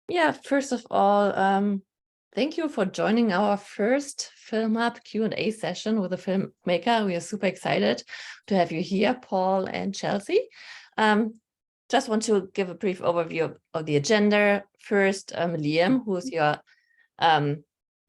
Yeah, first of all, thank you for joining our first Film Hub Q&A session with a filmmaker. We are super excited to have you here, Paul and Chelsea. Just want to give a brief overview of the agenda. First, Liam, who is your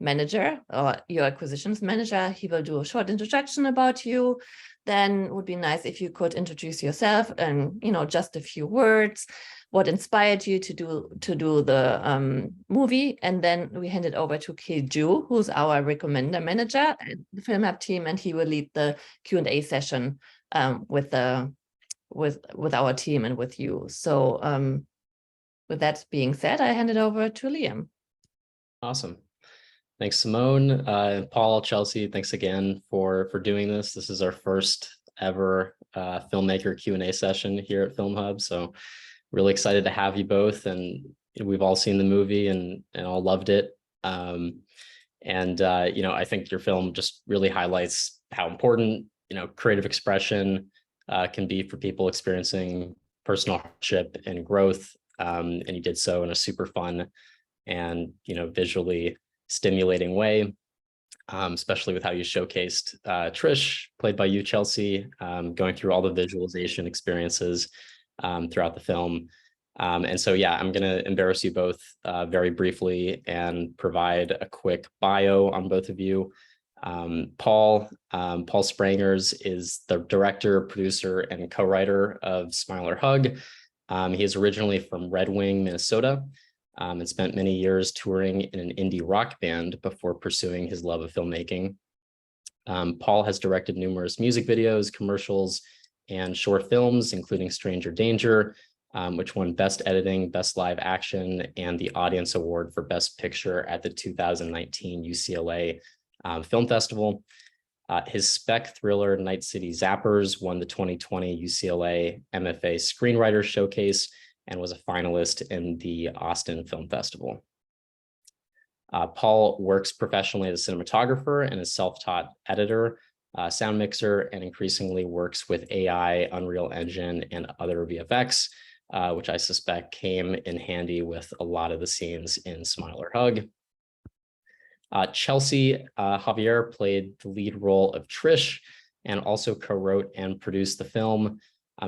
manager or your acquisitions manager, he will do a short introduction about you. Then it would be nice if you could introduce yourself and, just a few words, what inspired you to do the movie. And then we hand it over to Keju, who's our recommender manager and the Film Hub team, and he will lead the Q&A session with our team and with you. So with that being said, I hand it over to Liam. Awesome. Thanks, Simone. Paul, Chelsea, thanks again for doing this. This is our first ever filmmaker Q&A session here at Film Hub. So really excited to have you both. And we've all seen the movie and all loved it. I think your film just really highlights how important, creative expression can be for people experiencing personal hardship and growth. And you did so in a super fun and, visually stimulating way, especially with how you showcased Trish, played by you, Chelsea, going through all the visualization experiences throughout the film. And so, yeah, I'm going to embarrass you both very briefly and provide a quick bio on both of you. Paul Sprangers is the director, producer, and co-writer of Smile or Hug. He is originally from Red Wing, Minnesota, and spent many years touring in an indie rock band before pursuing his love of filmmaking. Paul has directed numerous music videos, commercials, and short films, including Stranger Danger, which won Best Editing, Best Live Action, and the Audience Award for Best Picture at the 2019 UCLA Film Festival. His spec thriller, Night City Zappers, won the 2020 UCLA MFA Screenwriters Showcase and was a finalist in the Austin Film Festival. Paul works professionally as a cinematographer and a self-taught editor, sound mixer, and increasingly works with AI, Unreal Engine, and other VFX, which I suspect came in handy with a lot of the scenes in Smile or Hug. Chelsea Javier played the lead role of Trish and also co-wrote and produced the film.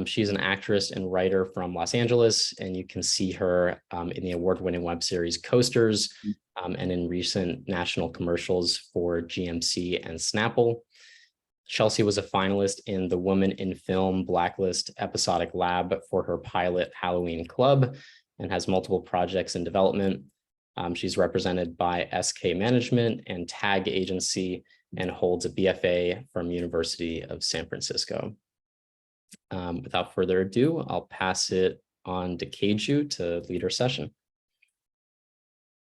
She's an actress and writer from Los Angeles, and you can see her in the award-winning web series Coasters and in recent national commercials for GMC and Snapple. Chelsea was a finalist in the Women in Film Blacklist Episodic Lab for her pilot Halloween Club and has multiple projects in development. She's represented by SK Management and Tag Agency and holds a BFA from University of San Francisco. Without further ado, I'll pass it on to Keju to lead our session.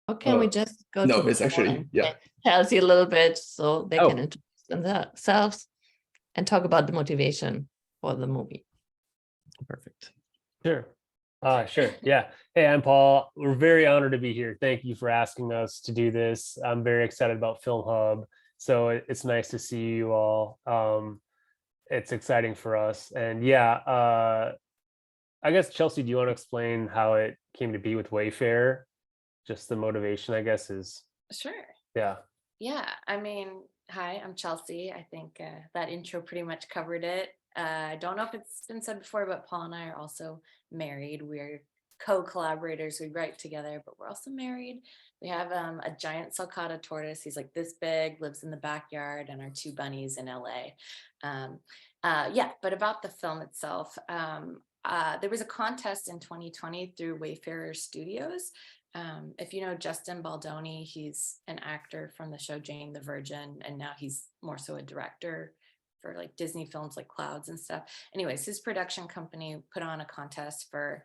Okay, we just go no, to it's actually, yeah. Chelsea a little bit so they can introduce themselves and talk about the motivation for the movie. Perfect. Sure. Sure. Yeah. Hey, I'm Paul. We're very honored to be here. Thank you for asking us to do this. I'm very excited about Film Hub. So it's nice to see you all. It's exciting for us. And yeah, I guess, Chelsea, do you want to explain how it came to be with Wayfair? Just the motivation, I guess, is. Sure. Yeah. Yeah. I mean, hi, I'm Chelsea. I think that intro pretty much covered it. I don't know if it's been said before, but Paul and I are also married. We're co-collaborators. We write together, but we're also married. We have a giant sulcata tortoise. He's like this big, lives in the backyard, and our 2 bunnies in LA. But about the film itself, there was a contest in 2020 through Wayfarer Studios. If you know Justin Baldoni, he's an actor from the show Jane the Virgin, and now he's more so a director for like Disney films like Clouds and stuff. Anyways, his production company put on a contest for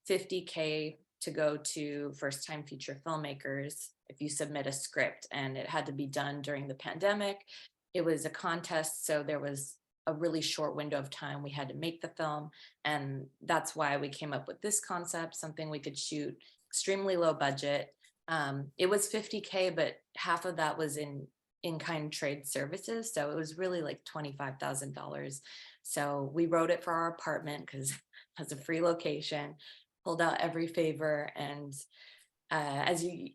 $50K to go to first-time feature filmmakers if you submit a script, and it had to be done during the pandemic. It was a contest, so there was a really short window of time we had to make the film, and that's why we came up with this concept, something we could shoot extremely low budget. It was $50K, but half of that was in-kind trade services, so it was really like $25,000. So we wrote it for our apartment because that's a free location. pulled out every favor. And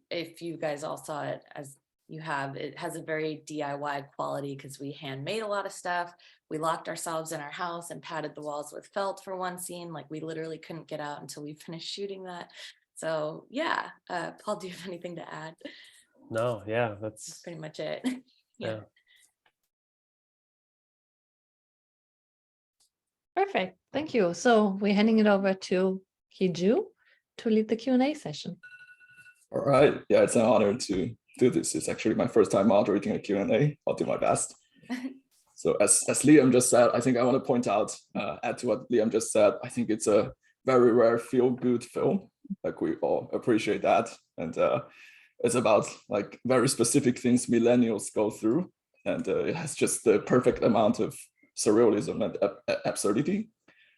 if you guys all saw it, as you have, it has a very DIY quality because we handmade a lot of stuff. We locked ourselves in our house and padded the walls with felt for one scene. Like we literally couldn't get out until we finished shooting that. So yeah, Paul, do you have anything to add? No, yeah, that's Pretty much it. yeah. Perfect. Thank you. So we're handing it over to Hiju to lead the Q&A session. All right. Yeah, it's an honor to do this. It's actually my first time moderating a Q&A. I'll do my best. So as Liam just said, I think I want to point out, add to what Liam just said, I think it's a very rare feel-good film. Like we all appreciate that. And it's about like very specific things millennials go through. And it has just the perfect amount of surrealism and absurdity,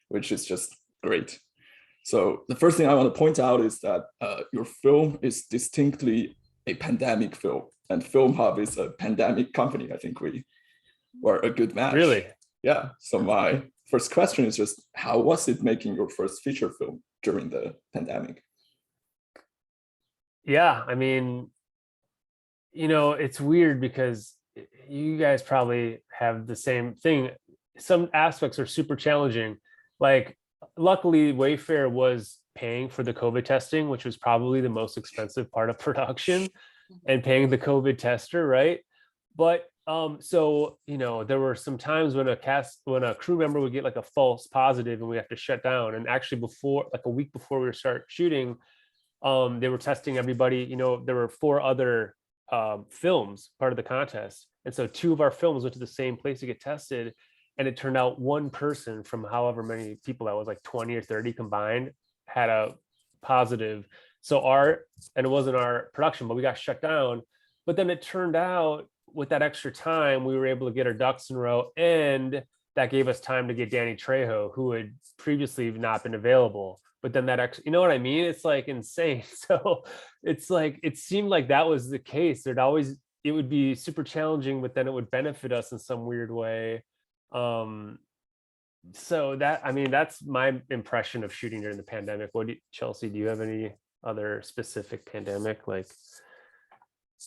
which is just great. So the first thing I want to point out is that your film is distinctly a pandemic film, and Film Hub is a pandemic company. I think we were a good match. Really? Yeah. So my first question is just, how was it making your first feature film during the pandemic? Yeah, I mean, you know, it's weird because you guys probably have the same thing. Some aspects are super challenging. Like, luckily, Wayfair was paying for the COVID testing, which was probably the most expensive part of production, and paying the COVID tester, right? But so you know, there were some times when a crew member would get like a false positive and we have to shut down. And actually, before, like a week before we start shooting, they were testing everybody. You know, there were 4 other films part of the contest, and so 2 of our films went to the same place to get tested, and it turned out one person from however many people, that was like 20 or 30 combined, had a positive. So and it wasn't our production, but we got shut down. But then it turned out with that extra time, we were able to get our ducks in a row, and that gave us time to get Danny Trejo, who had previously not been available. But then you know what I mean? It's like insane. So it's like, it seemed like that was the case. It would be super challenging, but then it would benefit us in some weird way. So that's my impression of shooting during the pandemic. Chelsea, do you have any other specific pandemic? Like,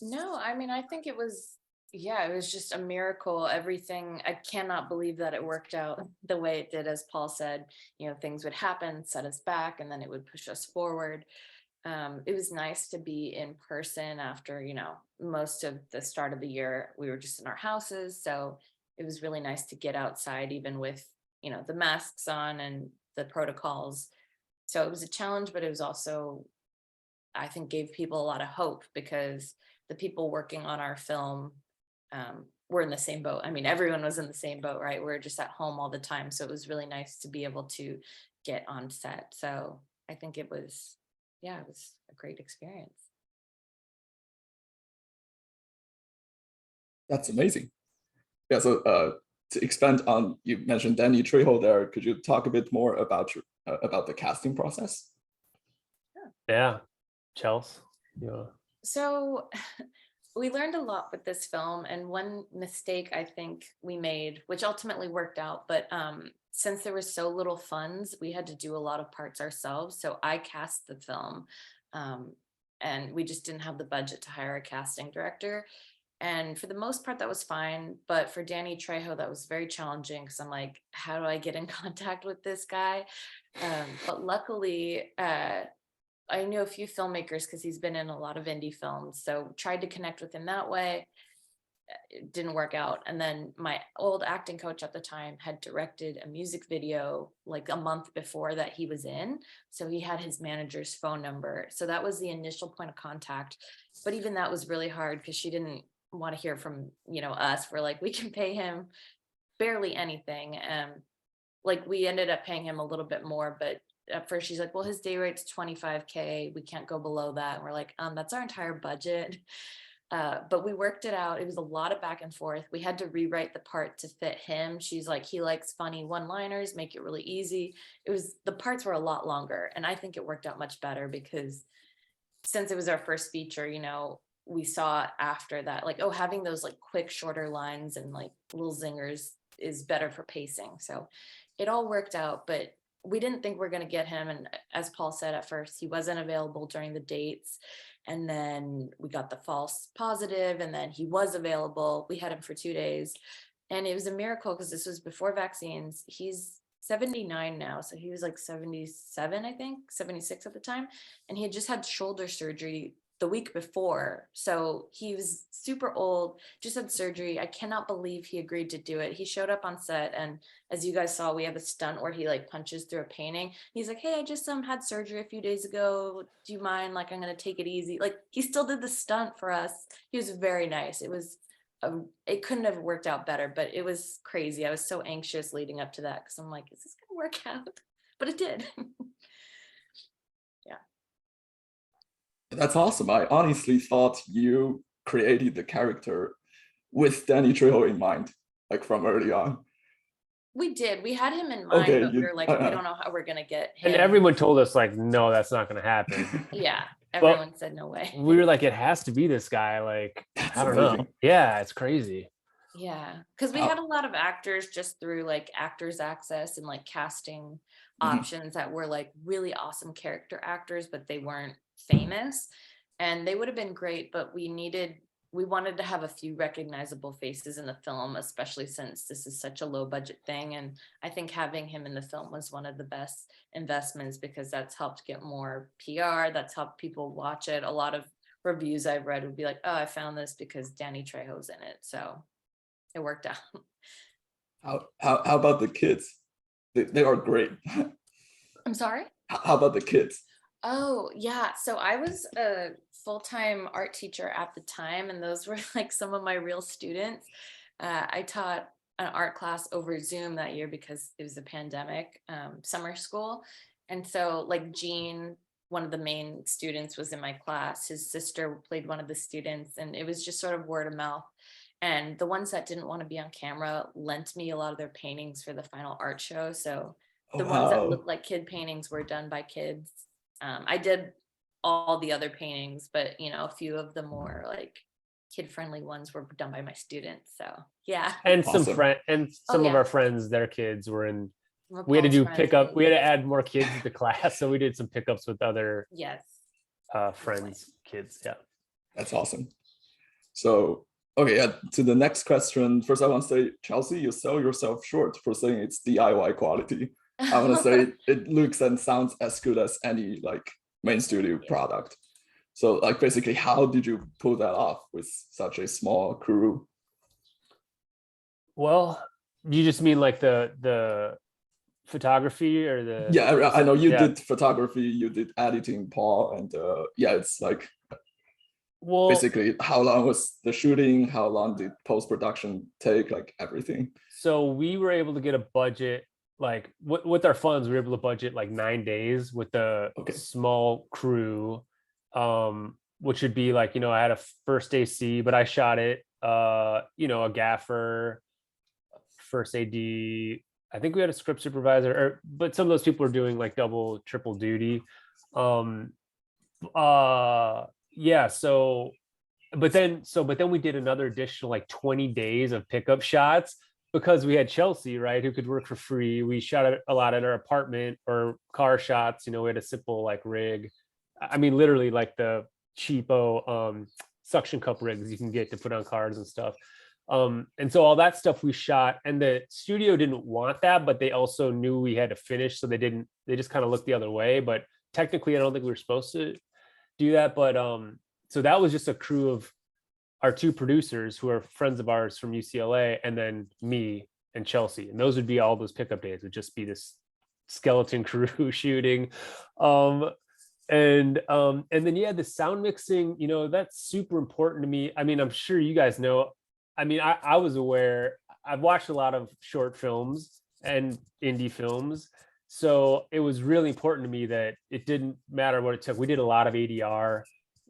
No, I mean, I think it was just a miracle. Everything, I cannot believe that it worked out the way it did. As Paul said, you know, things would happen, set us back, and then it would push us forward. It was nice to be in person after, you know, most of the start of the year, we were just in our houses. So it was really nice to get outside, even with, you know, the masks on and the protocols. So it was a challenge, but it was also, I think, gave people a lot of hope, because the people working on our film were in the same boat. I mean, everyone was in the same boat, right? We're just at home all the time. So it was really nice to be able to get on set. So I think it was a great experience. That's amazing. Yeah, so to expand on, you mentioned Danny Trejo there. Could you talk a bit more about the casting process? yeah, Chelsea. Yeah. So we learned a lot with this film, and one mistake I think we made, which ultimately worked out, but since there was so little funds, we had to do a lot of parts ourselves. So I cast the film, and we just didn't have the budget to hire a casting director. And for the most part, that was fine. But for Danny Trejo, that was very challenging, because I'm like, how do I get in contact with this guy? But luckily, I knew a few filmmakers because he's been in a lot of indie films. So tried to connect with him that way. It didn't work out. And then my old acting coach at the time had directed a music video like a month before that he was in. So he had his manager's phone number. So that was the initial point of contact. But even that was really hard, because she didn't want to hear from, you know, us. We're like, we can pay him barely anything. Like we ended up paying him a little bit more, but at first she's like, well, his day rate's $25K. We can't go below that. And we're like, that's our entire budget. But we worked it out. It was a lot of back and forth. We had to rewrite the part to fit him. She's like, he likes funny one-liners, make it really easy. The parts were a lot longer. And I think it worked out much better, because since it was our first feature, you know, we saw after that, like, oh, having those like quick, shorter lines and like little zingers is better for pacing. So it all worked out. But we didn't think we're going to get him. And as Paul said, at first, he wasn't available during the dates. And then we got the false positive, and then he was available. We had him for 2 days. And it was a miracle because this was before vaccines. He's 79 now. So he was like 77, I think, 76 at the time. And he had just had shoulder surgery the week before. So he was super old, just had surgery. I cannot believe he agreed to do it. He showed up on set, and as you guys saw, we have a stunt where he like punches through a painting. He's like, hey, I just had surgery a few days ago. Do you mind? Like, I'm gonna take it easy. Like, he still did the stunt for us. He was very nice. It was it couldn't have worked out better, but it was crazy. I was so anxious leading up to that because I'm like, is this gonna work out? But it did. That's awesome. I honestly thought you created the character with Danny Trejo in mind, like from early on. We did. We had him in mind, Okay, but we you- were like, we don't know how we're gonna get him. And everyone told us like, no, that's not going to happen. Yeah, everyone said no way. We were like, it has to be this guy. Like, That's I don't know. amazing. Yeah, it's crazy. Yeah, because we Oh. had a lot of actors just through like Actors Access and like casting Mhm. options that were like really awesome character actors, but they weren't famous. And they would have been great, but we wanted to have a few recognizable faces in the film, especially since this is such a low budget thing. And I think having him in the film was one of the best investments because that's helped get more PR, that's helped people watch it. A lot of reviews I've read would be like, oh, I found this because Danny Trejo's in it. So it worked out. How about the kids? They are great. I'm sorry? How about the kids? Oh, yeah. So I was a full-time art teacher at the time, and those were like some of my real students. I taught an art class over Zoom that year because it was a pandemic, summer school. And so like Jean, one of the main students, was in my class. His sister played one of the students, and it was just sort of word of mouth. And the ones that didn't want to be on camera lent me a lot of their paintings for the final art show. So Oh, the ones that wow. looked like kid paintings were done by kids. I did all the other paintings, but you know, a few of the more like kid-friendly ones were done by my students. So yeah. And some Awesome. some of yeah. our friends, their kids were in. Some of We had to Paul's do friends pickup. and- We had to add more kids to the class, so we did some pickups with other Yes. friends' kids. Yeah. That's awesome. So, okay, yeah, to the next question. First, I want to say, Chelsea, you sell yourself short for saying it's DIY quality. I want to say it looks and sounds as good as any like main studio product. So like basically, how did you pull that off with such a small crew? Well, you just mean like the photography or the? Yeah, I know you Yeah. did photography, you did editing, Paul, and yeah, it's like Well, basically how long was the shooting? How long did post-production take? Like everything. so we were able to get a budget, like with our funds, we were able to budget like 9 days with a Okay. small crew, which would be like, I had a first AC, but I shot it, a gaffer, first AD, I think we had a script supervisor, but some of those people were doing like double, triple duty. Yeah, but then we did another additional like 20 days of pickup shots because we had Chelsea, right, who could work for free. We shot a lot at our apartment or car shots. We had a simple like rig. I mean, literally like the cheapo suction cup rigs you can get to put on cars and stuff. And so all that stuff we shot, and the studio didn't want that, but they also knew we had to finish, so they just kind of looked the other way. But technically, I don't think we were supposed to do that. But so that was just a crew of our two producers who are friends of ours from UCLA, and then me and Chelsea. And those would be all those pickup days, would just be this skeleton crew shooting. And then yeah, the sound mixing, that's super important to me. I mean, I'm sure you guys know. I mean, I was aware. I've watched a lot of short films and indie films, so it was really important to me that it didn't matter what it took. We did a lot of ADR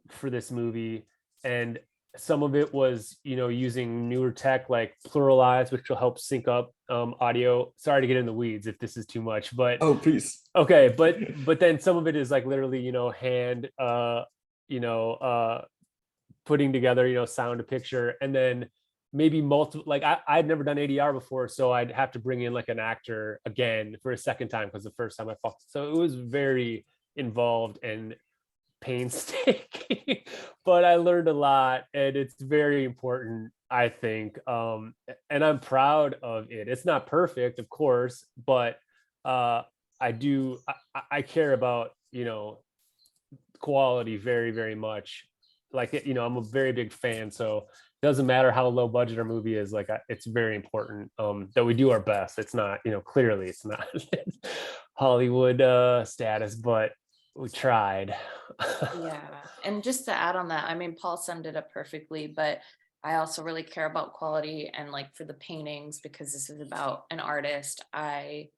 for this movie, and some of it was, using newer tech like Pluralize, which will help sync up audio. Sorry to get in the weeds if this is too much, but Oh, please. okay, but then some of it is like literally, hand, putting together, sound to picture, and then maybe multiple, like I'd never done ADR before, so I'd have to bring in like an actor again for a second time because the first time I fucked. So it was very involved and painstaking, but I learned a lot, and it's very important, I think. And I'm proud of it. It's not perfect, of course, but I care about, quality very, very much. Like, I'm a very big fan, so it doesn't matter how low budget our movie is. Like, it's very important that we do our best. It's not, clearly it's not Hollywood status, but we tried. Yeah. And just to add on that, I mean, Paul summed it up perfectly, but I also really care about quality, and like for the paintings, because this is about an artist, I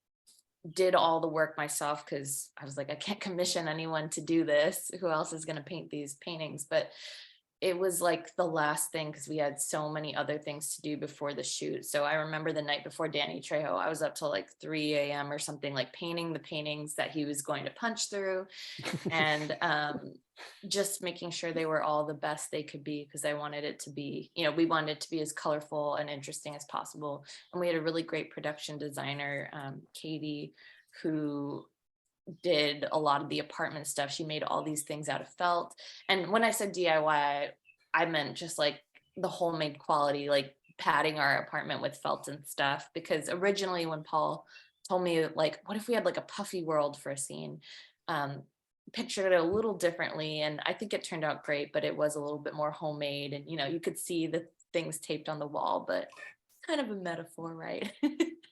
did all the work myself because I was like, I can't commission anyone to do this. Who else is going to paint these paintings? But it was like the last thing because we had so many other things to do before the shoot. So I remember the night before Danny Trejo, I was up till like 3 a.m. or something, like painting the paintings that he was going to punch through, and just making sure they were all the best they could be, because I wanted it to be, we wanted it to be as colorful and interesting as possible. And we had a really great production designer, Katie, who did a lot of the apartment stuff. She made all these things out of felt. And when I said DIY, I meant just like the homemade quality, like padding our apartment with felt and stuff. Because originally when Paul told me, like, what if we had like a puffy world for a scene, pictured it a little differently. And I think it turned out great, but it was a little bit more homemade. And, you could see the things taped on the wall, but kind of a metaphor, right?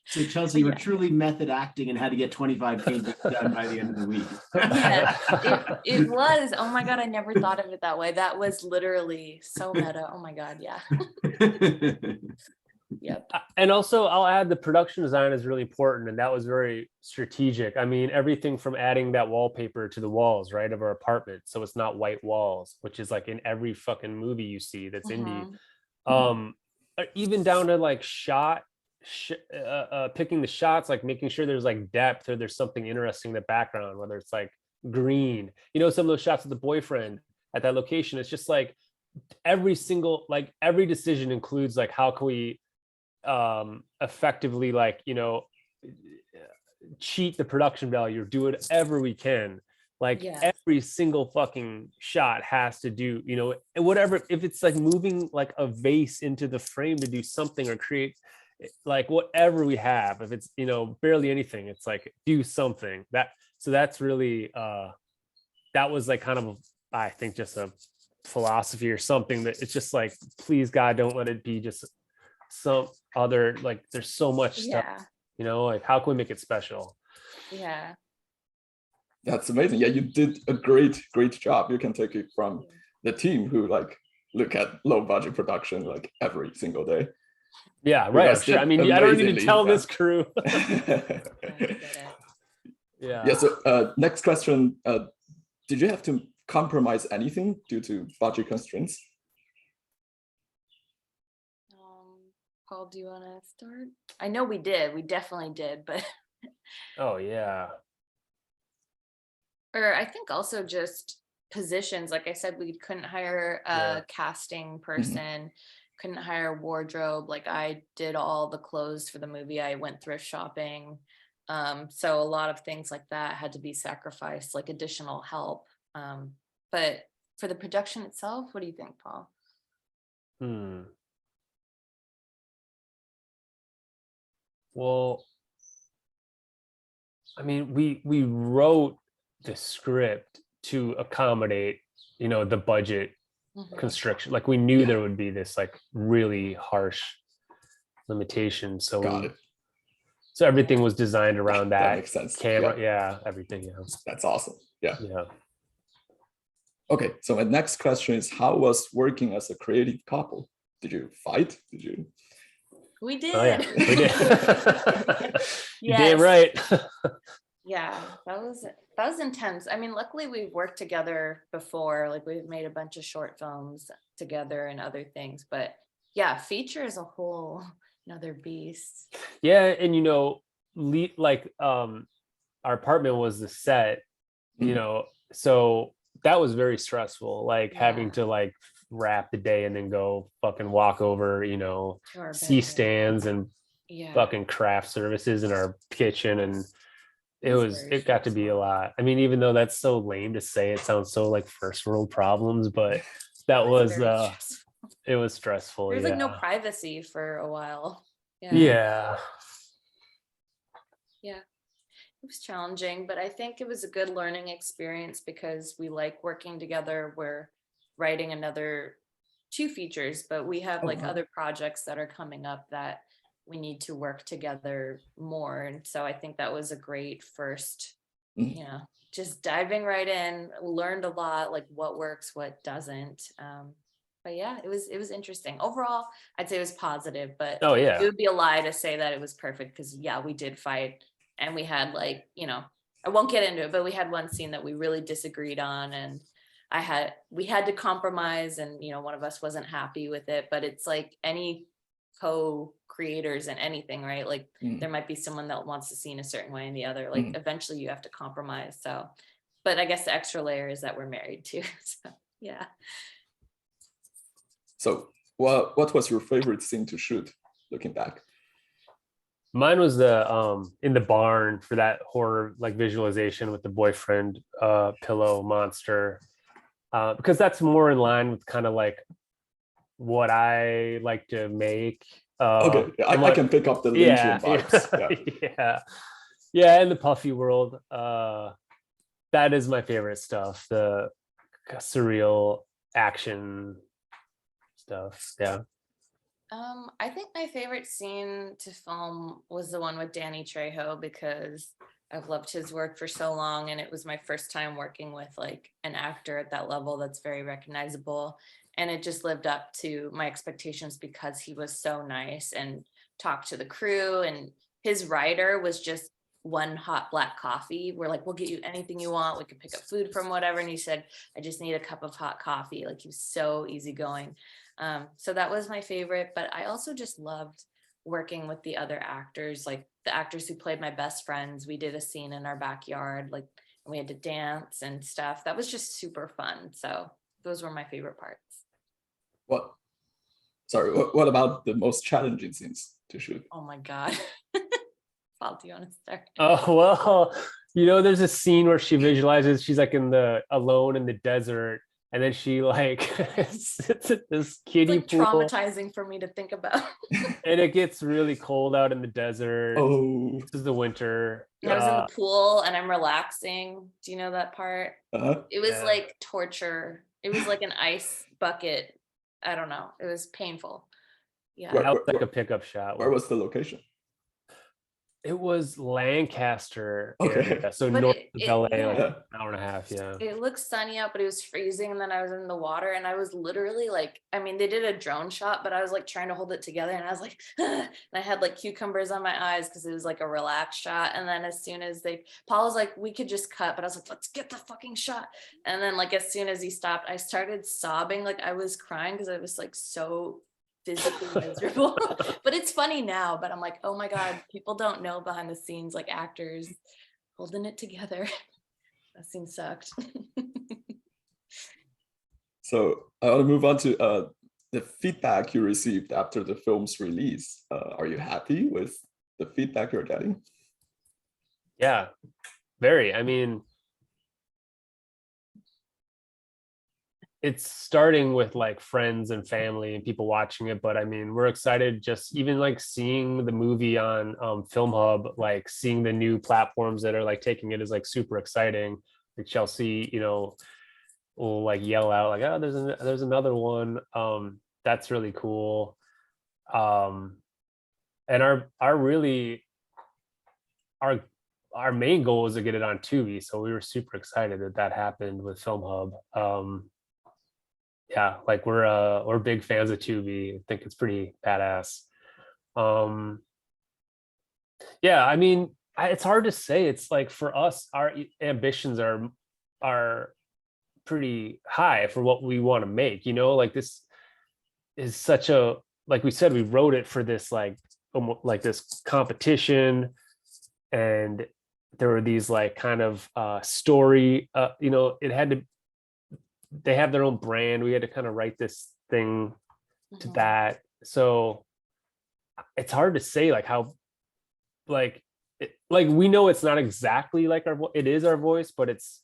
So Chelsea, you were truly method acting and had to get 25 paintings done by the end of the week. Yeah, it was. Oh my God, I never thought of it that way. That was literally so meta. Oh my God, yeah. Yep. And also I'll add, the production design is really important, and that was very strategic. I mean, everything from adding that wallpaper to the walls, right, of our apartment, so it's not white walls, which is like in every fucking movie you see that's indie. Even down to like picking the shots, like making sure there's like depth or there's something interesting in the background, whether it's like green, some of those shots of the boyfriend at that location. It's just like every decision includes like, how can we effectively, like, cheat the production value or do whatever we can. Like, every single fucking shot has to do, whatever, if it's like moving like a vase into the frame to do something or create like whatever we have, if it's, barely anything, it's like do something. That's really that was like kind of, I think, just a philosophy or something, that it's just like, please God, don't let it be just some other, like, there's so much stuff, like, how can we make it special? Yeah. That's amazing. Yeah, you did a great job. You can take it from the team who like look at low budget production like every single day. Yeah, right. Sure. I mean, I don't need to tell this crew. Yeah. So next question. Did you have to compromise anything due to budget constraints? Paul, do you want to start? I know we did. We definitely did, but. Oh, yeah. Or I think also just positions. Like I said, we couldn't hire a casting person, couldn't hire a wardrobe. Like, I did all the clothes for the movie. I went thrift shopping. So a lot of things like that had to be sacrificed, like additional help. But for the production itself, what do you think, Paul? Well, I mean, we wrote the script to accommodate, the budget constriction. Like, we knew there would be this like really harsh limitation. So so everything was designed around that makes sense. Camera, everything. That's awesome. Yeah. Yeah. Okay, so my next question is, how was working as a creative couple? Did you fight? Did you? We did. Oh, yeah, we did. You damn right. Yeah, that was intense. I mean, luckily we've worked together before. Like, we've made a bunch of short films together and other things. But yeah, feature is a whole another beast. Yeah, and like our apartment was the set, so that was very stressful. Like having to like wrap the day and then go fucking walk over, To our C bedroom. stands and Yeah. fucking craft services in our kitchen. And it got to be a lot. I mean, even though that's so lame to say, it sounds so like first world problems, but that was it was stressful. There's like no privacy for a while. Yeah. It was challenging, but I think it was a good learning experience because we like working together. We're writing another 2 features, but we have like wow. other projects that are coming up that we need to work together more. And so I think that was a great first, just diving right in, learned a lot, like what works, what doesn't. But yeah, it was interesting. Overall, I'd say it was positive, but it would be a lie to say that it was perfect because we did fight. And we had like, I won't get into it, but we had one scene that we really disagreed on, and we had to compromise, and one of us wasn't happy with it. But it's like any co-creators and anything, right? Like there might be someone that wants the scene a certain way and the other. Like eventually you have to compromise. So, but I guess the extra layer is that we're married too. So yeah. So what was your favorite scene to shoot, looking back? Mine was the in the barn for that horror like visualization with the boyfriend pillow monster, because that's more in line with kind of like what I like to make. Okay, I can pick up the Lynchian vibes. Yeah, in the puffy world, that is my favorite stuff. The surreal action stuff. Yeah. I think my favorite scene to film was the one with Danny Trejo because I've loved his work for so long, and it was my first time working with like an actor at that level that's very recognizable, and it just lived up to my expectations because he was so nice and talked to the crew, and his writer was just one hot black coffee. We're like, we'll get you anything you want. We could pick up food from whatever. And he said, I just need a cup of hot coffee. Like he was so easygoing. So that was my favorite, but I also just loved working with the other actors, like the actors who played my best friends. We did a scene in our backyard, like we had to dance and stuff. That was just super fun. So those were my favorite parts. What about the most challenging scenes to shoot? Oh my God. Paul, do you want to start? Oh, well, there's a scene where she visualizes she's like alone in the desert, and then she like sits at this kiddie it's like pool. traumatizing for me to think about. And it gets really cold out in the desert. Oh, this is the winter. I was in the pool and I'm relaxing. Do you know that part? It was like torture. It was like an ice bucket. I don't know. It was painful. Yeah. That was like a pickup shot. Where was the location? It was Lancaster Okay. area, so But north of LA, yeah. like an hour and a half. Yeah. It looked sunny out, but it was freezing. And then I was in the water and I was literally like, I mean, they did a drone shot, but I was like trying to hold it together. And I was like, and I had like cucumbers on my eyes because it was like a relaxed shot. And then as soon as Paul was like, we could just cut, but I was like, let's get the fucking shot. And then like, as soon as he stopped, I started sobbing. Like I was crying because I was like so physically miserable. But it's funny now, but I'm like, oh my God, people don't know behind the scenes, like actors holding it together. That scene sucked. So I want to move on to the feedback you received after the film's release. Are you happy with the feedback you're getting? Yeah, very. I mean, it's starting with like friends and family and people watching it, but I mean, we're excited just even like seeing the movie on Film Hub, like seeing the new platforms that are like taking it is like super exciting. Like Chelsea, will like yell out like, oh, there's another one. That's really cool. And our main goal was to get it on Tubi, so we were super excited that happened with Film Hub. Yeah, like we're big fans of Tubi. I think it's pretty badass. Yeah, I mean, it's hard to say. It's like for us, our ambitions are pretty high for what we want to make. Like this is such a, like we said, we wrote it for this like this competition, and there were these like kind of story. It had to. they have their own brand. We had to kind of write this thing to Mhm. that. So it's hard to say like how, like, like we know it's not exactly like it is our voice, but it's,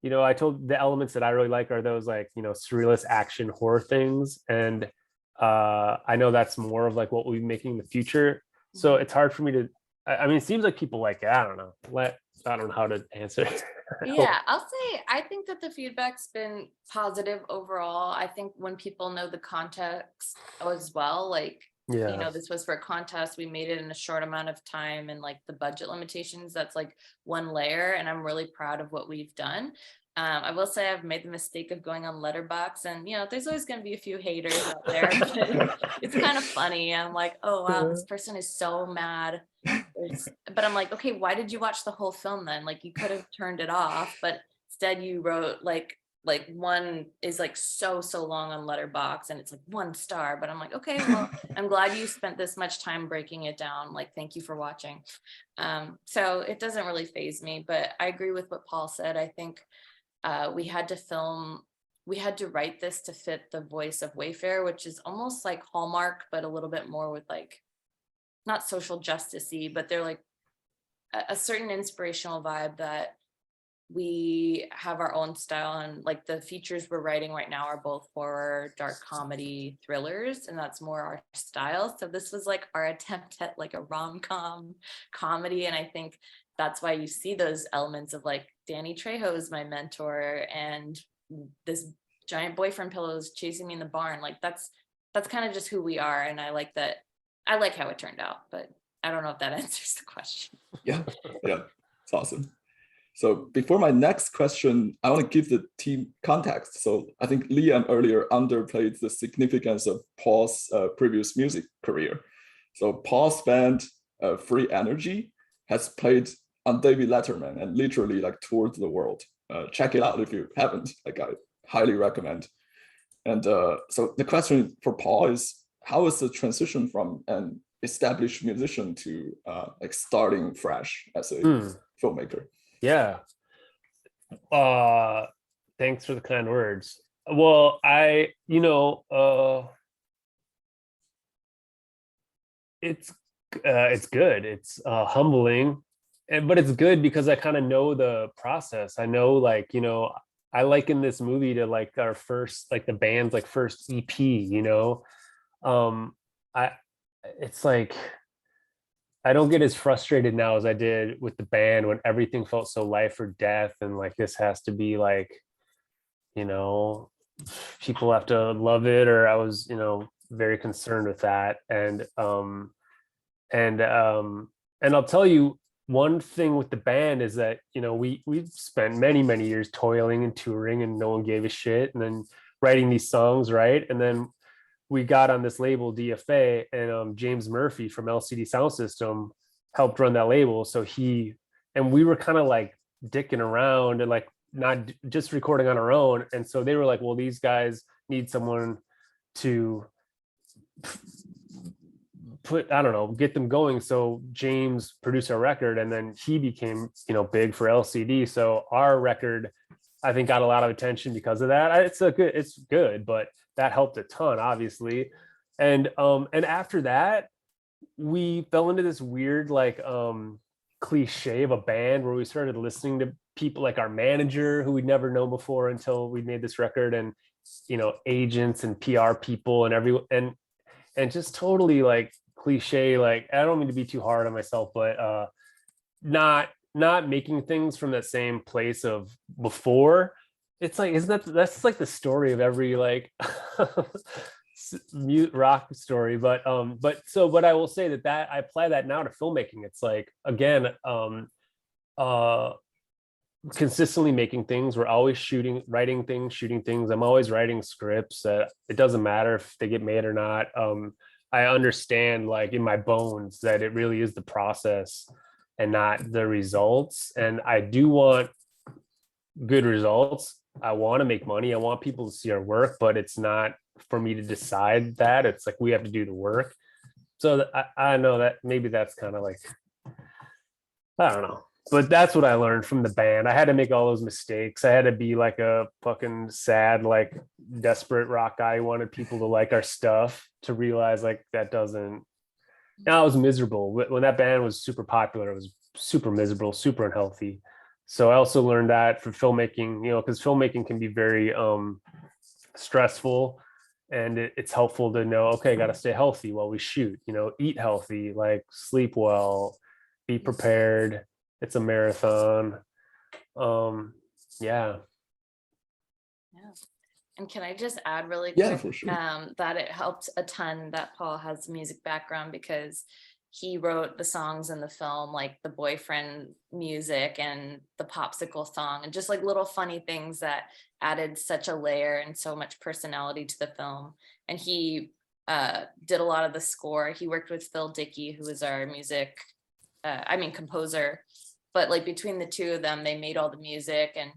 you know, I told the elements that I really like are those like, you know, surrealist action horror things. And I know that's more of like what we'll be making in the future. So it's hard for me to, I mean, it seems like people like it. I don't know. I don't know how to answer. Yeah, I'll say I think that the feedback's been positive overall. I think when people know the context as well, like, you Yeah. know, this was for a contest, we made it in a short amount of time, and like the budget limitations, that's like one layer, and I'm really proud of what we've done. I will say I've made the mistake of going on Letterboxd, and you know, there's always going to be a few haters out there, but it's kind of funny. I'm like, oh wow, this person is so mad. But I'm like, okay, why did you watch the whole film then? Like, you could have turned it off, but instead you wrote like one is like so long on Letterboxd, and it's like 1 star. But I'm like, okay, well, I'm glad you spent this much time breaking it down. Like, thank you for watching. So it doesn't really faze me, but I agree with what Paul said. I think we had to write this to fit the voice of Wayfair, which is almost like Hallmark, but a little bit more with like, not social justice-y, but they're like a certain inspirational vibe that we have our own style. And like the features we're writing right now are both horror, dark comedy, thrillers, and that's more our style. So this was like our attempt at like a rom-com comedy. And I think that's why you see those elements of like Danny Trejo is my mentor, and this giant boyfriend pillow is chasing me in the barn. Like that's kind of just who we are. And I like that. I like how it turned out, but I don't know if that answers the question. Yeah, it's awesome. So before my next question, I want to give the team context. So I think Liam earlier underplayed the significance of Paul's previous music career. So Paul's band, Free Energy, has played on David Letterman and literally like toured the world. Check it out if you haven't. Like, I highly recommend. And so the question for Paul is, how is the transition from an established musician to like starting fresh as a filmmaker? Yeah. Thanks for the kind words. Well, it's good. It's humbling, but it's good because I kind of know the process. I know, like, you know, I liken this movie to like our first, like the band's like first EP, you know. It's like I don't get as frustrated now as I did with the band when everything felt so life or death, and like this has to be like, you know, people have to love it, or I was, you know, very concerned with that. And I'll tell you one thing with the band is that, you know, we spent many years toiling and touring, and no one gave a shit, and then writing these songs, right? And then we got on this label DFA, and James Murphy from LCD Sound System helped run that label. So we were kind of like dicking around and like not just recording on our own. And so they were like, well, these guys need someone to get them going. So James produced our record, and then he became, you know, big for LCD. So our record, I think, got a lot of attention because of that. It's good, but that helped a ton, obviously. And after that, we fell into this weird like cliche of a band where we started listening to people like our manager, who we'd never known before until we made this record, and, you know, agents and PR people and everyone, and just totally like cliche. Like, I don't mean to be too hard on myself, but not making things from that same place of before. It's like, that's like the story of every like rock story. But I will say that I apply that now to filmmaking. It's like, again, consistently making things. We're always shooting things. I'm always writing scripts. It doesn't matter if they get made or not. I understand, like, in my bones, that it really is the process and not the results. And I do want good results. I want to make money. I want people to see our work, but it's not for me to decide that. It's like, we have to do the work. So I know that maybe that's kind of like, I don't know. but that's what I learned from the band. I had to make all those mistakes. I had to be like a fucking sad, like desperate rock guy who wanted people to like our stuff, to realize like that doesn't. Now I was miserable when that band was super popular. It was super miserable, super unhealthy. So I also learned that for filmmaking, because filmmaking can be very stressful, and it's helpful to know, okay, got to stay healthy while we shoot, eat healthy, like sleep well, be prepared. It's a marathon. Yeah. And can I just add really Yeah, quick for sure. that it helped a ton that Paul has music background, because he wrote the songs in the film, like the boyfriend music and the popsicle song, and just like little funny things that added such a layer and so much personality to the film. And he did a lot of the score. He worked with Phil Dickey, who is our music, composer. But like between the two of them, they made all the music and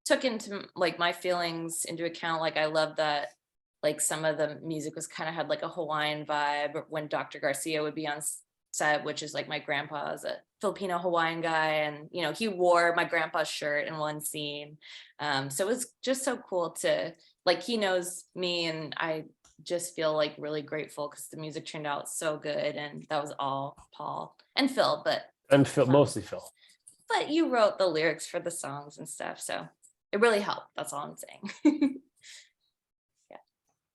took into like my feelings into account. Like I love that like some of the music was kind of had like a Hawaiian vibe when Dr. Garcia would be on set, which is like my grandpa's a Filipino Hawaiian guy, and he wore my grandpa's shirt in one scene. So it was just so cool to like, he knows me, and I just feel like really grateful because the music turned out so good. And that was all Paul and Phil, And Phil, mostly Phil. But you wrote the lyrics for the songs and stuff, so it really helped. That's all I'm saying.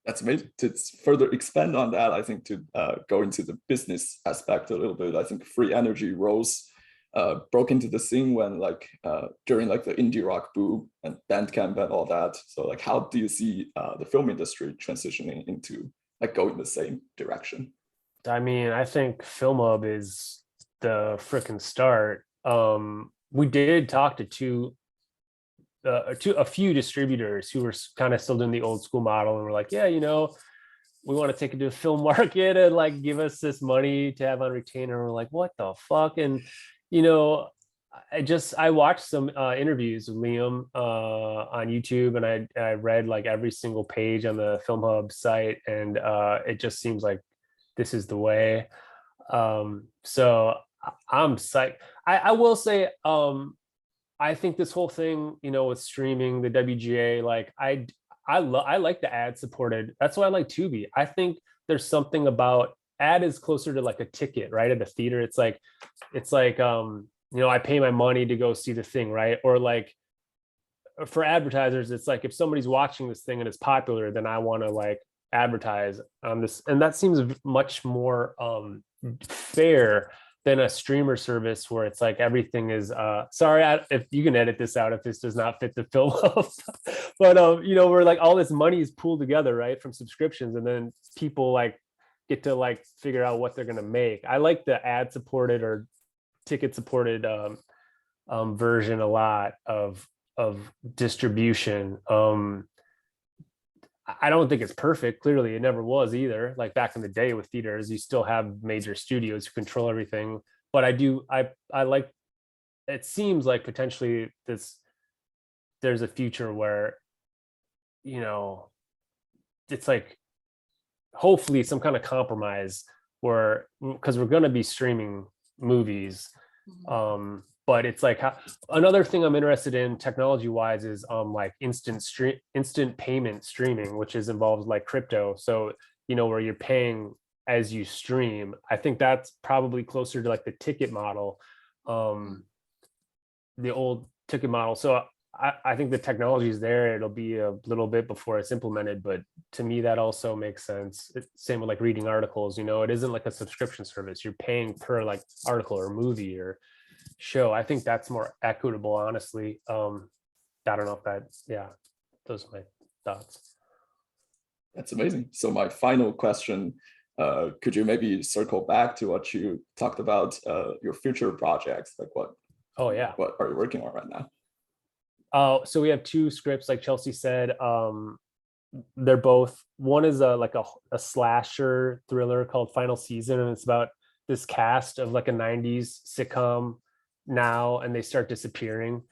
That's amazing. To further expand on that, I think to go into the business aspect a little bit, I think Free Energy Rose broke into the scene when during like the indie rock boom and Bandcamp and all that. So like, how do you see the film industry transitioning into like going the same direction? I mean, I think Film Hub is the freaking start. We did talk to a few distributors who were kind of still doing the old school model, and we're like, yeah, we want to take it to the film market and like give us this money to have on retainer. And we're like, what the fuck? And I watched some interviews with Liam on YouTube, and I read like every single page on the Film Hub site, and it just seems like this is the way. So I'm psyched. I will say, I think this whole thing, with streaming, the WGA, like I like the ad supported. That's why I like Tubi. I think there's something about ad is closer to like a ticket, right? At a theater, it's like I pay my money to go see the thing, right? Or like for advertisers, it's like if somebody's watching this thing and it's popular, then I want to like advertise on this, and that seems much more fair than a streamer service where it's like everything is sorry if you can edit this out if this does not fit the film. But where like all this money is pooled together, right, from subscriptions, and then people like get to like figure out what they're going to make. I like the ad supported or ticket supported version a lot of distribution. I don't think it's perfect. Clearly, it never was either. Like back in the day with theaters, you still have major studios who control everything. But I like, it seems like potentially there's a future where, it's like hopefully some kind of compromise where, because we're going to be streaming movies. But it's like another thing I'm interested in technology wise is like instant payment streaming, which involves like crypto. So, where you're paying as you stream. I think that's probably closer to like the ticket model, the old ticket model. So I think the technology is there. It'll be a little bit before it's implemented, but to me, that also makes sense. Same with like reading articles, it isn't like a subscription service. You're paying per like article or movie or show. I think that's more equitable, honestly. I don't know if those are my thoughts. That's amazing. So my final question, could you maybe circle back to what you talked about, your future projects? Like what are you working on right now? So we have two scripts, like Chelsea said. They're both, one is like a slasher thriller called Final Season, and it's about this cast of like a 90s sitcom now, and they start disappearing.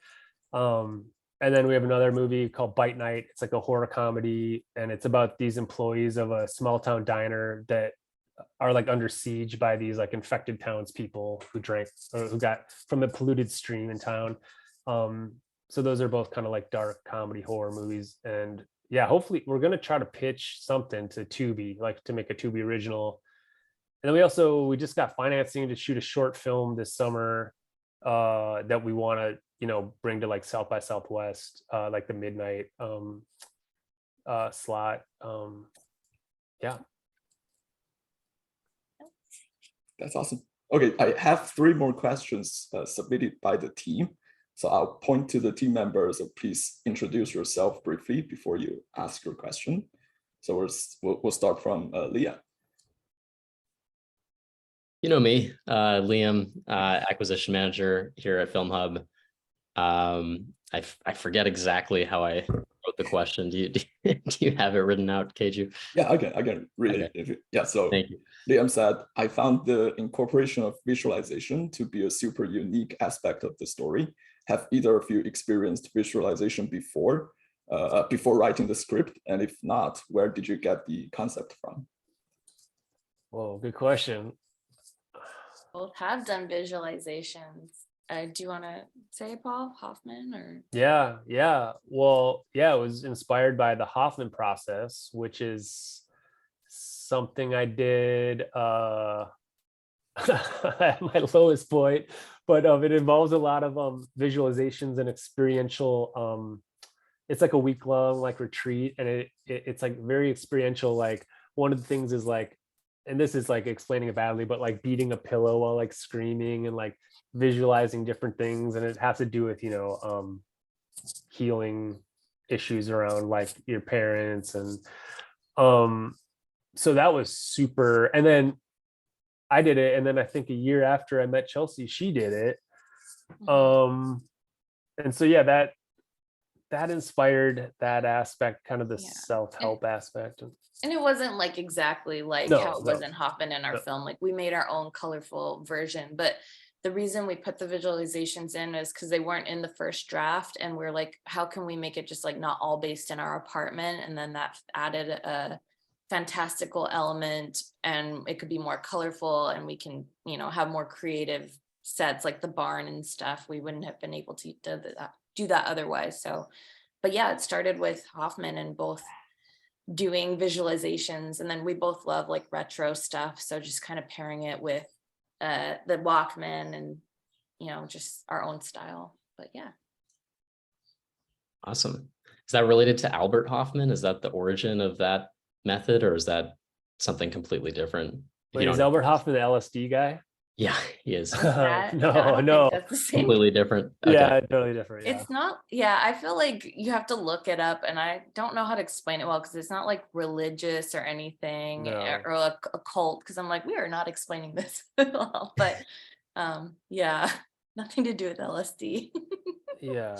And then we have another movie called Bite Night. It's like a horror comedy, and it's about these employees of a small town diner that are like under siege by these like infected townspeople who drank or who got from a polluted stream in town. So those are both kind of like dark comedy horror movies. And yeah, hopefully we're gonna try to pitch something to Tubi, like to make a Tubi original. And then we just got financing to shoot a short film this summer that we want to, you know, bring to like South by Southwest, like the midnight slot. Yeah. That's awesome. Okay, I have 3 more questions submitted by the team. So I'll point to the team members. So please introduce yourself briefly before you ask your question. So we'll start from Leah. You know me, Liam, acquisition manager here at Film Hub. I forget exactly how I wrote the question. Do you have it written out, Keiju? Yeah, I can read it. Yeah, so Thank you. Liam said, I found the incorporation of visualization to be a super unique aspect of the story. Have either of you experienced visualization before writing the script? And if not, where did you get the concept from? Whoa, good question. Both have done visualizations. Do you want to say Paul Hoffman or? Yeah. Well, yeah, it was inspired by the Hoffman process, which is something I did at my lowest point, but it involves a lot of visualizations and experiential. It's like a week-long like retreat, and it's like very experiential. Like one of the things is like, and this is like explaining it badly, but like beating a pillow while like screaming and like visualizing different things. And it has to do with, you know, healing issues around like your parents. And so that was super. And then I did it. And then I think a year after I met Chelsea, she did it. And so, yeah, that inspired that aspect, kind of the self-help aspect. And it wasn't like exactly like how it was in Hoffman in our film. Like we made our own colorful version, but the reason we put the visualizations in is because they weren't in the first draft, and we're like, how can we make it just like not all based in our apartment? And then that added a fantastical element, and it could be more colorful, and we can, you know, have more creative sets like the barn and stuff. We wouldn't have been able to do that otherwise. So, but yeah, it started with Hoffman and both doing visualizations, and then we both love like retro stuff, so just kind of pairing it with the Walkman and, you know, just our own style. But yeah. Awesome. Is that related to Albert Hoffman? Is that the origin of that method, or is that something completely different? Wait, is Albert Hoffman the LSD guy? Yeah, he is. No, That's the same. Completely different. Okay. Yeah, totally different. Yeah. It's not, yeah, I feel like you have to look it up, and I don't know how to explain it well because it's not like religious or anything, or a cult, because I'm like, we are not explaining this well, but yeah, nothing to do with LSD. Yeah.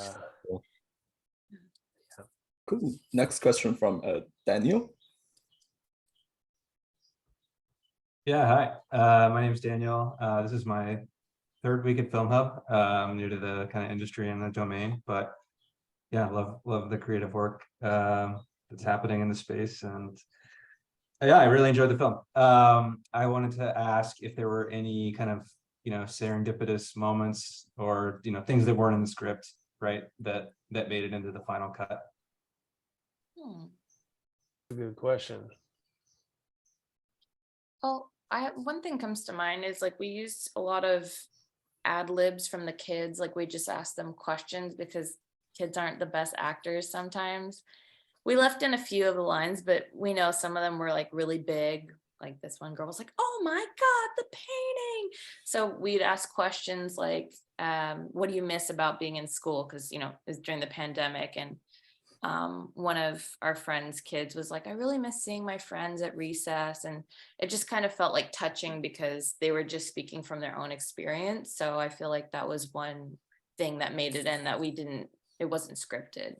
Cool. Next question from Daniel. Yeah, hi. My name is Daniel. This is my 3rd week at Film Hub. I'm new to the kind of industry and the domain, but yeah, love the creative work that's happening in the space, and yeah, I really enjoyed the film. I wanted to ask if there were any kind of, you know, serendipitous moments or, you know, things that weren't in the script, right, that made it into the final cut. Good question. Well, one thing comes to mind is like we used a lot of ad libs from the kids. Like we just asked them questions because kids aren't the best actors sometimes. We left in a few of the lines, but we know some of them were like really big. Like this one girl was like, oh my God, the painting. So we'd ask questions like, what do you miss about being in school? Because, you know, it was during the pandemic, and one of our friends' kids was like, I really miss seeing my friends at recess. And it just kind of felt like touching because they were just speaking from their own experience. So I feel like that was one thing that made it in that it wasn't scripted.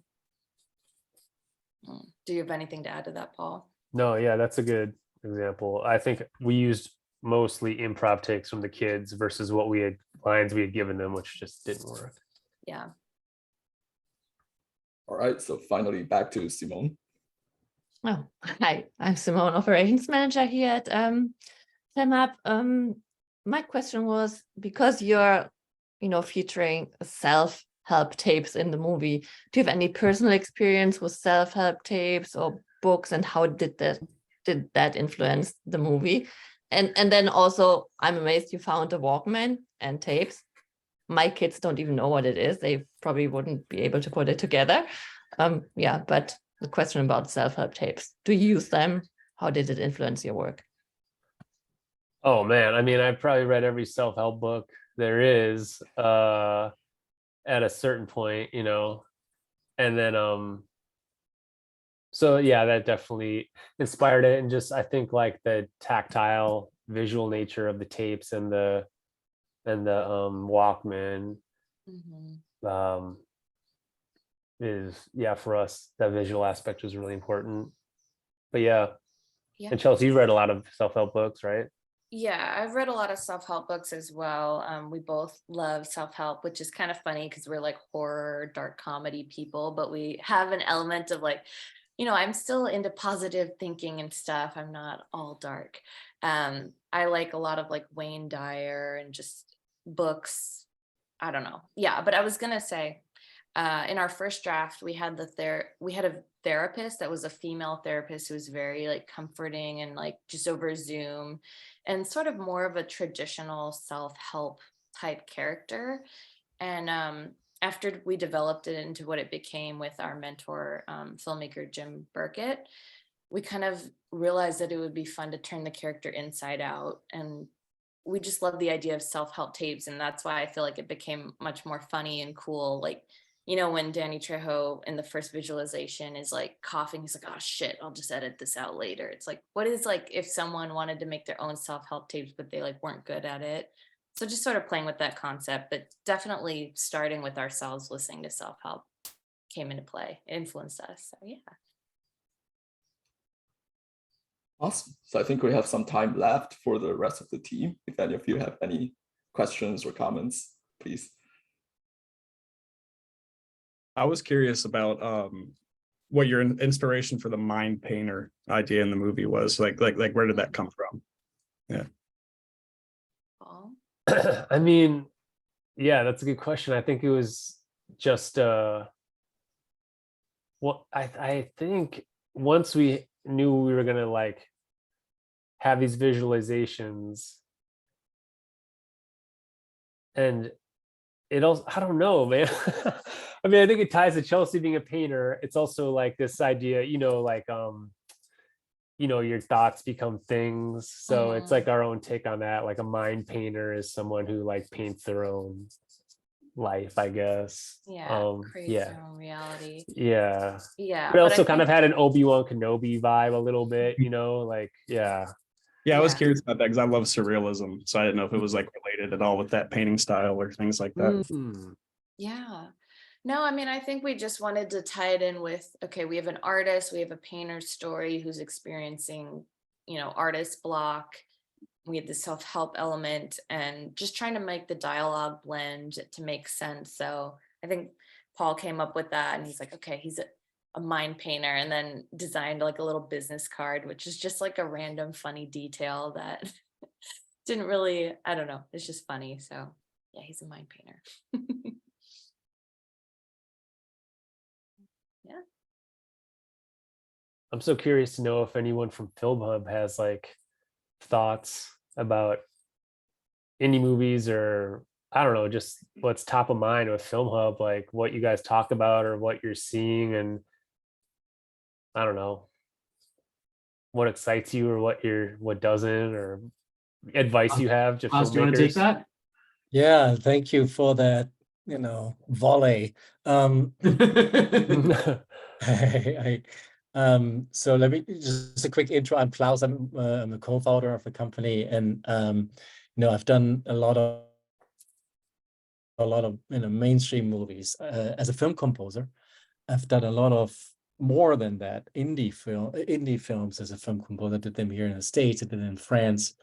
Do you have anything to add to that, Paul? No, yeah, that's a good example. I think we used mostly improv takes from the kids versus lines we had given them, which just didn't work. Yeah. All right, so finally back to Simone. Oh, hi, I'm Simone, operations manager here at Sum up. My question was, because you're, featuring self-help tapes in the movie, do you have any personal experience with self-help tapes or books, and how did that influence the movie? And then also, I'm amazed you found a Walkman and tapes. My kids don't even know what it is. They probably wouldn't be able to put it together. Yeah, but the question about self-help tapes, do you use them? How did it influence your work? Oh man, I mean, I've probably read every self-help book there is at a certain point, and then so yeah, that definitely inspired it. And just I think like the tactile visual nature of the tapes and the Walkman Mhm. is, yeah, for us that visual aspect was really important. But yeah. Yeah. And Chelsea, you read a lot of self-help books, right? Yeah, I've read a lot of self-help books as well. We both love self-help, which is kind of funny because we're like horror, dark comedy people, but we have an element of like, I'm still into positive thinking and stuff. I'm not all dark. I like a lot of like Wayne Dyer and just books. I don't know. Yeah, but I was gonna say, in our first draft, we had a therapist that was a female therapist who was very like comforting and like just over Zoom, and sort of more of a traditional self-help type character. And after we developed it into what it became with our mentor, filmmaker Jim Burkett, we kind of realized that it would be fun to turn the character inside out. And we just love the idea of self-help tapes, and that's why I feel like it became much more funny and cool. Like, when Danny Trejo in the first visualization is like coughing, he's like, oh shit, I'll just edit this out later. It's like, what is like if someone wanted to make their own self-help tapes but they like weren't good at it? So just sort of playing with that concept, but definitely starting with ourselves listening to self-help came into play. It influenced us. So yeah. Awesome. So I think we have some time left for the rest of the team. If any of you have any questions or comments, please. I was curious about what your inspiration for the mind painter idea in the movie was. Like where did that come from? Yeah. Paul? I mean, yeah, that's a good question. I think it was just well, I think once we knew we were gonna like have these visualizations, and it also, I don't know, man. I mean, I think it ties to Chelsea being a painter. It's also like this idea, like your thoughts become things. So it's like our own take on that. Like a mind painter is someone who like paints their own life, I guess. Yeah, creates yeah. their own reality. Yeah. Yeah. But also kind of had an Obi-Wan Kenobi vibe a little bit, like, yeah. Yeah, I was curious about that because I love surrealism. So I didn't know if it was like related at all with that painting style or things like that. Mm-hmm. Yeah. No, I mean, I think we just wanted to tie it in with, okay, we have an artist, we have a painter's story who's experiencing, artist block. We have the self-help element and just trying to make the dialogue blend to make sense. So I think Paul came up with that, and he's like, okay, he's a mind painter, and then designed like a little business card, which is just like a random funny detail that didn't really, I don't know, it's just funny. So yeah, he's a mind painter. Yeah. I'm so curious to know if anyone from Film Hub has like thoughts about indie movies, or I don't know, just what's top of mind with Film Hub, like what you guys talk about or what you're seeing, and I don't know what excites you or what doesn't, or advice you have to Oz, do you want to take filmmakers. that? Yeah, thank you for that, volley. So let me just a quick intro. I'm Klaus. I'm a co-founder of the company, and I've done a lot of mainstream movies as a film composer. I've done a lot of more than that indie films as a film composer. I did them here in the States. I did them in France.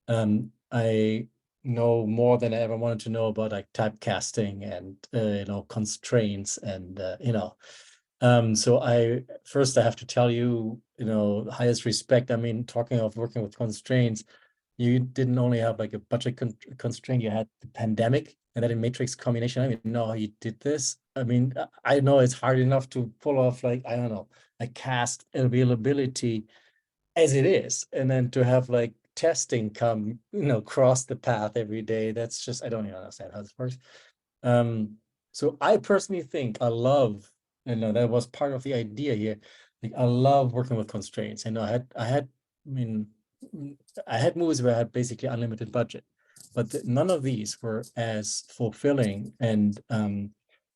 I know more than I ever wanted to know about like typecasting and constraints and so I have to tell you, highest respect. I mean, talking of working with constraints, you didn't only have like a budget constraint, you had the pandemic and then a matrix combination. I mean, no, you did this. I mean, I know it's hard enough to pull off like, I don't know, a cast availability as it is, and then to have like testing come, cross the path every day. That's just, I don't even understand how this works. So I personally think I love, that was part of the idea here. Like, I love working with constraints. I know I had movies where I had basically unlimited budget, but none of these were as fulfilling and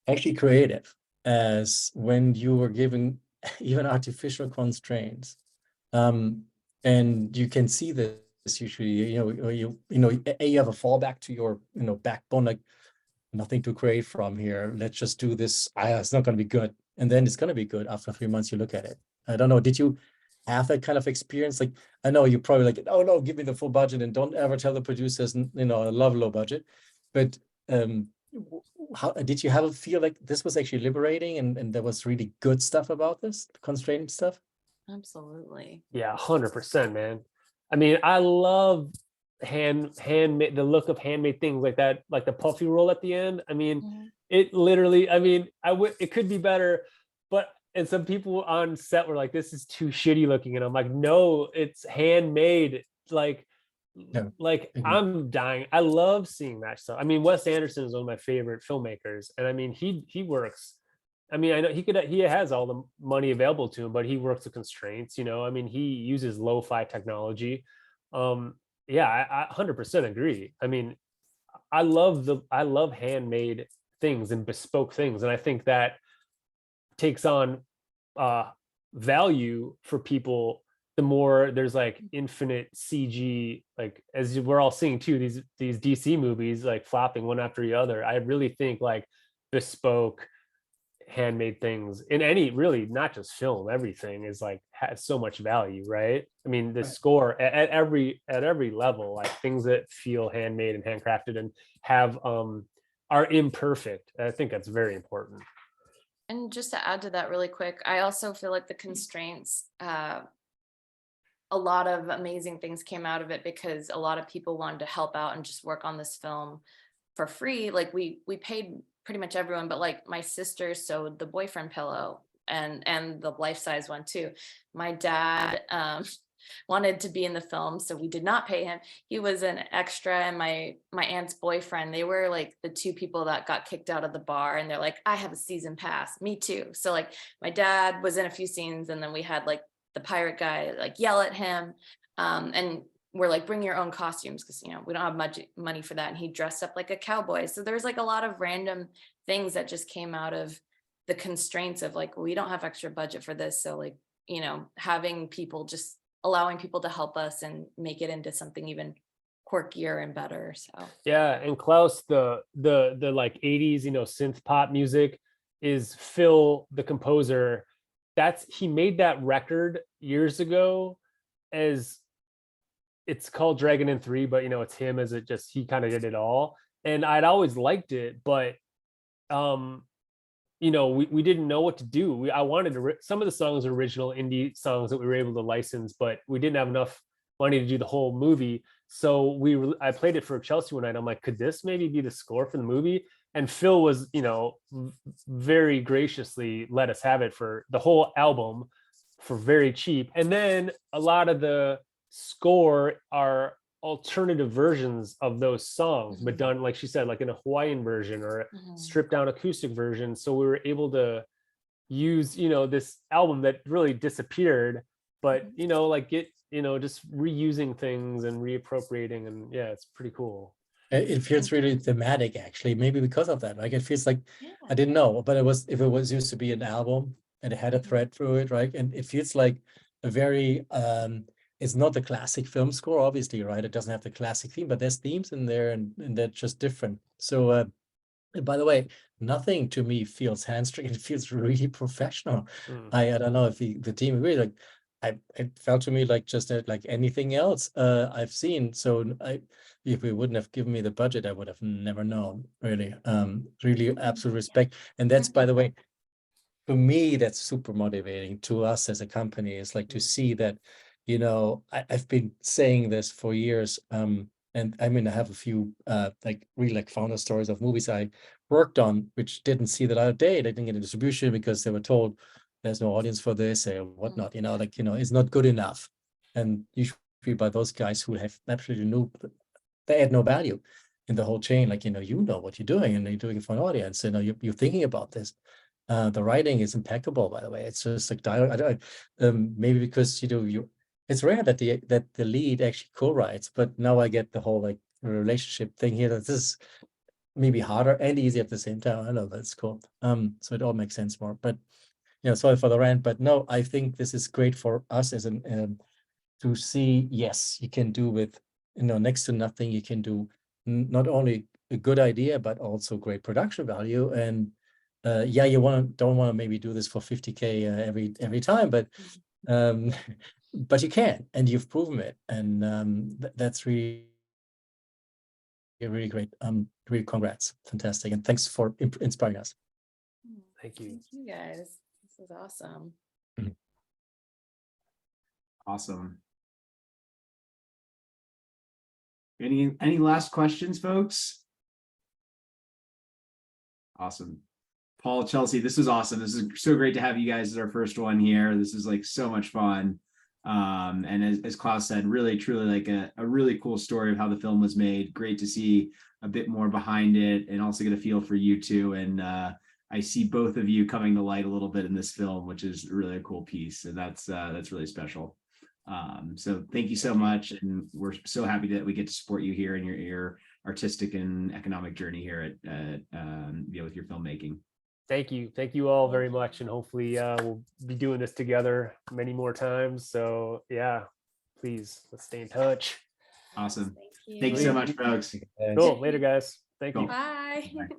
actually creative as when you were given even artificial constraints. And you can see this usually, you have a fallback to your, backbone, like nothing to create from here. Let's just do this. It's not going to be good. And then it's going to be good after 3 months you look at it. I don't know. Did you have that kind of experience? Like, I know you probably like, oh no, give me the full budget and don't ever tell the producers, I love low budget. But how did you have a feel like this was actually liberating and there was really good stuff about this constraint stuff? Absolutely. Yeah, 100%, man. I mean, I love handmade, the look of handmade things like that, like the puffy roll at the end. I mean, it literally, I mean, it could be better, and some people on set were like, this is too shitty looking. And I'm like, no, it's handmade. Like I'm dying. I love seeing that stuff. I mean, Wes Anderson is one of my favorite filmmakers. And I mean, he works. I mean, I know he has all the money available to him, but he works with constraints, I mean, he uses lo-fi technology. Yeah, I 100% agree. I mean, I love handmade things and bespoke things. And I think that takes on value for people the more there's like infinite CG, like as we're all seeing too, these DC movies like flopping one after the other. I really think like bespoke handmade things in any, really not just film, everything is like has so much value, right? I mean, the score at every level, like things that feel handmade and handcrafted and have are imperfect. I think that's very important. And just to add to that really quick, I also feel like the constraints, a lot of amazing things came out of it because a lot of people wanted to help out and just work on this film for free. Like we paid pretty much everyone, but like my sister sewed the boyfriend pillow and the life-size one too. My dad wanted to be in the film, so we did not pay him. He was an extra, and my aunt's boyfriend, they were like the two people that got kicked out of the bar, and they're like, I have a season pass. Me too. So like my dad was in a few scenes, and then we had like the pirate guy like yell at him, and we're like, bring your own costumes, because we don't have much money for that. And he dressed up like a cowboy. So there's like a lot of random things that just came out of the constraints of like, we don't have extra budget for this, so like having people, just allowing people to help us and make it into something even quirkier and better. So yeah. And Klaus, the like 80s synth pop music is Phil, the composer. He made that record years ago, as it's called Dragon in 3, but it's him as he kind of did it all. And I'd always liked it, but we didn't know what to do. I wanted to, some of the songs are original indie songs that we were able to license, but we didn't have enough money to do the whole movie. So I played it for Chelsea one night. I'm like, could this maybe be the score for the movie? And Phil was, very graciously let us have it for the whole album for very cheap. And then a lot of the score are alternative versions of those songs, but done, like she said, like in a Hawaiian version or a stripped down acoustic version. So we were able to use, this album that really disappeared, but like just reusing things and reappropriating, and yeah, it's pretty cool. It feels really thematic, actually, maybe because of that. Like it feels like, I didn't know, but if it was used to be an album and it had a thread through it, right? And it feels like a very it's not the classic film score, obviously, right? It doesn't have the classic theme, but there's themes in there, and they're just different. So and by the way, nothing to me feels hamstring. It feels really professional. I don't know if the team agrees. Like it felt to me like just like anything else I've seen. So if we wouldn't have given me the budget, I would have never known, really. Really absolute respect. And that's, by the way, for me, that's super motivating. To us as a company, is like to see that I've been saying this for years. And I mean, I have a few like really like founder stories of movies I worked on, which didn't see the light of day. They didn't get a distribution because they were told there's no audience for this or whatnot, it's not good enough. And usually by those guys who have absolutely they add no value in the whole chain. Like, what you're doing and you're doing it for an audience, you're thinking about this. The writing is impeccable, by the way. It's just like dialogue. Maybe because, it's rare that the lead actually co-writes, but now I get the whole like relationship thing here. That this is maybe harder and easy at the same time. I know that's cool. So it all makes sense more. But sorry for the rant, but no, I think this is great for us as to see, yes, you can do with next to nothing. You can do not only a good idea, but also great production value. And yeah, you don't want to maybe do this for 50K every time, but but you can, and you've proven it, and that's really great. Really congrats, fantastic, and thanks for inspiring us. Thank you. Thank you guys. This is awesome. Awesome. Any last questions, folks? Awesome. Paul, Chelsea, this is awesome. This is so great to have you guys as our first one here. This is like so much fun. And as Klaus said, really, truly like a really cool story of how the film was made. Great to see a bit more behind it and also get a feel for you two. And I see both of you coming to light a little bit in this film, which is really a cool piece. And that's really special. So thank you so much. And we're so happy that we get to support you here in your artistic and economic journey here at with your filmmaking. Thank you all very much, and hopefully we'll be doing this together many more times. So yeah, please, let's stay in touch. Awesome. Thank you. Thank you so much, folks. Cool. Later, guys. Thank you. Bye. Bye.